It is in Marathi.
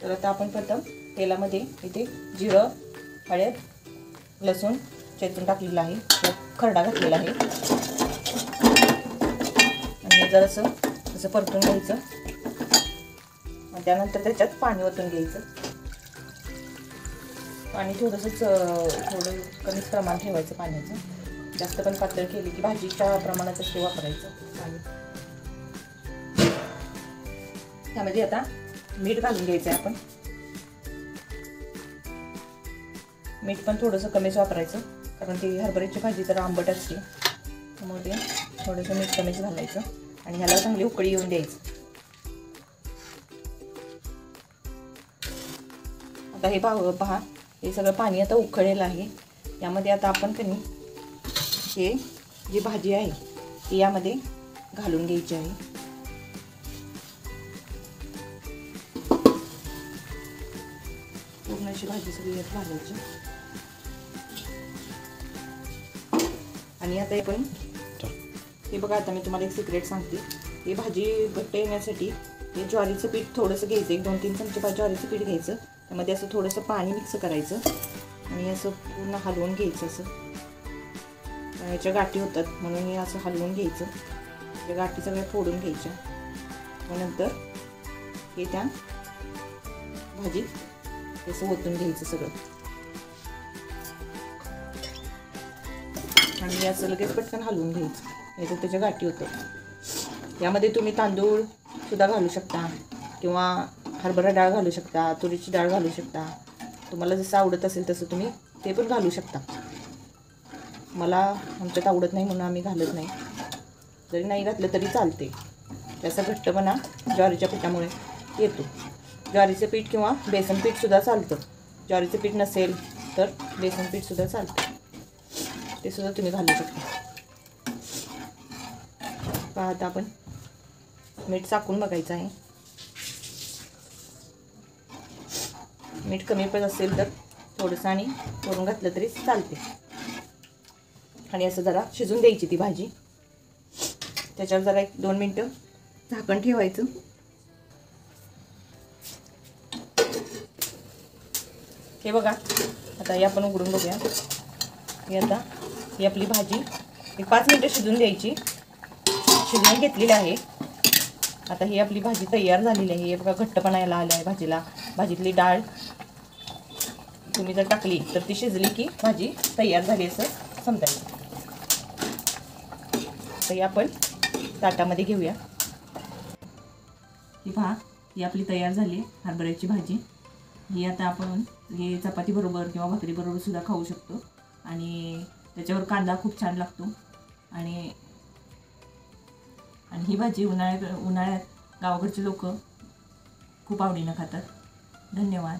तर आता आपण प्रथम तेलामध्ये इथे जिरं, हळद, लसूण चेचून टाकलेलं आहे, खरडा घातलेला आहे आणि जरासं असं परतून घ्यायचं आणि त्यानंतर त्याच्यात पाणी ओतून घ्यायचं. पाणी थोडं कमीच प्रमाण ठेवायचं पाण्याचं, जास्त पण पातळ केली की भाजीच्या प्रमाणातच ते वापरायचं पाणी. त्यामध्ये आता मीठ घालून घ्यायचं आहे आपण. मीठ पण थोडंसं कमीच वापरायचं, कारण ती हरभऱ्याची भाजी जरा आंबट असते, त्यामुळे थोडंसं मीठ कमीच घालायचं आणि ह्याला चांगली उकळी येऊन द्यायचं. आता हे पहा, हे सगळं पाणी आता उकळलेलं आहे. यामध्ये आता आपण हे जी भाजी आहे ती यामध्ये घालून घ्यायची आहे. पूर्ण अशी भाजी सगळी यात घालायची आणि आता हे बघा, आता मी तुम्हाला एक सिक्रेट सांगते. ही भाजी घट्ट येण्यासाठी हे ज्वारीचं पीठ थोडंसं घ्यायचं, 1-2-3 चमचे ज्वारीचं पीठ घ्यायचं, त्यामध्ये असं थोडंसं पाणी मिक्स करायचं आणि असं पूर्ण हलवून घ्यायचं. असं याच्या गाठी होतात म्हणून हे असं हलवून घ्यायचं. त्या गाठी सगळ्या फोडून घ्यायच्या. नंतर हे त्या भाजीत असं ओतून घ्यायचं सगळं आणि असं लगेच पटकन हलवून घ्यायचं, नाही तर त्याच्या गाठी होतात. यामध्ये तुम्ही तांदूळ सुद्धा घालू शकता किंवा हरभरा डाळ घालू शकता, तुरीची डाळ घालू शकता. तुम्हाला जसं आवडत असेल तसं तुम्ही ते पण घालू शकता. मला आमच्यात आवडत नाही म्हणून आम्ही घालत नाही. जरी नाही घातलं तरी चालते. त्याचा घट्टपणा ज्वारीच्या पिठामुळे येतो. ज्वारीचं पीठ किंवा बेसन पीठसुद्धा चालतं. ज्वारीचं पीठ नसेल तर बेसन पीठसुद्धा चालतं, ते सुद्धा तुम्ही घालू शकता. पहा, आता आपण मीठ चाकून बघायचं आहे. मीठ कमी पण असेल तर थोडंसं आणि करून घातलं तरी चालते. आणि असं जरा शिजून द्यायची ती भाजी. त्याच्यावर जरा 1-2 मिनटं झाकण ठेवायचं. हे बघा, आता हे आपण उघडून बघूया. ही आपली भाजी 5 मिनटं शिजून द्यायची. शिजवून घेतलेली आहे. आता ही आपली भाजी तयार झालेली आहे. हे बघा, घट्टपणा यायला आला आहे भाजीला. भाजीतली डाळ तुम्ही जर टाकली तर ती शिजली की भाजी तयार झाली असं समजायचं. तर ही आपण ताटामध्ये घेऊया. ही पहा, ही आपली तयार झाली हरभऱ्याची भाजी. ही आता आपण हे चपाती बरोबर किंवा भाकरी बरोबर सुद्धा खाऊ शकतो आणि त्याच्यावर कांदा खूप छान लागतो. आणि ही भाजी उन्हाळ्यात गावाकडचे लोक खूप आवडीनं खातात. धन्यवाद.